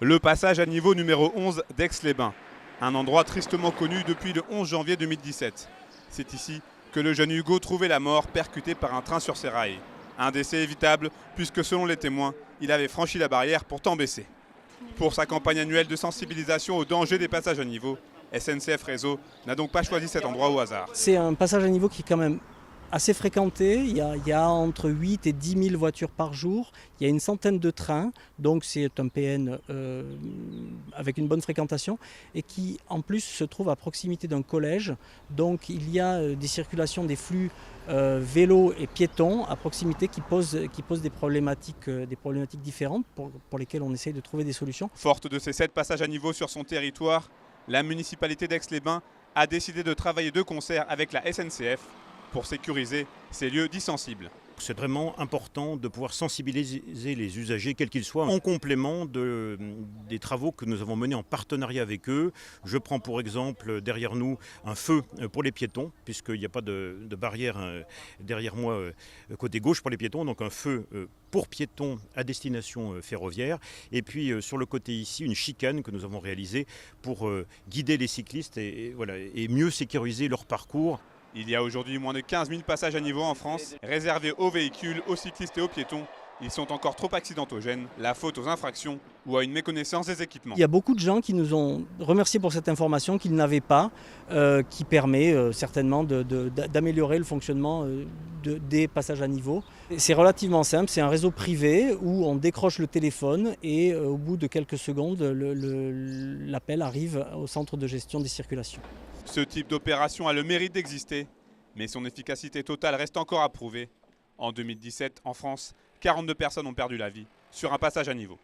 Le passage à niveau numéro 11 d'Aix-les-Bains, un endroit tristement connu depuis le 11 janvier 2017. C'est ici que le jeune Hugo trouvait la mort percuté par un train sur ses rails. Un décès évitable puisque selon les témoins, il avait franchi la barrière pourtant baissée. Pour sa campagne annuelle de sensibilisation au danger des passages à niveau, SNCF Réseau n'a donc pas choisi cet endroit au hasard. C'est un passage à niveau qui est quand même assez fréquenté. Il y a entre 8 et 10 000 voitures par jour. Il y a une centaine de trains, donc c'est un PN avec une bonne fréquentation et qui en plus se trouve à proximité d'un collège. Donc il y a des circulations des flux vélos et piétons à proximité qui posent des problématiques différentes pour lesquelles on essaye de trouver des solutions. Forte de ces 7 passages à niveau sur son territoire, la municipalité d'Aix-les-Bains a décidé de travailler de concert avec la SNCF pour sécuriser ces lieux dits sensibles. C'est vraiment important de pouvoir sensibiliser les usagers, quels qu'ils soient, en complément des travaux que nous avons menés en partenariat avec eux. Je prends pour exemple derrière nous un feu pour les piétons, puisqu'il n'y a pas de barrière derrière moi côté gauche pour les piétons, donc un feu pour piétons à destination ferroviaire. Et puis sur le côté ici, une chicane que nous avons réalisée pour guider les cyclistes et mieux sécuriser leur parcours. Il y a aujourd'hui moins de 15 000 passages à niveau en France, réservés aux véhicules, aux cyclistes et aux piétons. Ils sont encore trop accidentogènes, la faute aux infractions ou à une méconnaissance des équipements. Il y a beaucoup de gens qui nous ont remercié pour cette information qu'ils n'avaient pas, qui permet certainement d'améliorer le fonctionnement des passages à niveau. C'est relativement simple, c'est un réseau privé où on décroche le téléphone et au bout de quelques secondes, l'appel arrive au centre de gestion des circulations. Ce type d'opération a le mérite d'exister, mais son efficacité totale reste encore à prouver. En 2017, en France, 42 personnes ont perdu la vie sur un passage à niveau.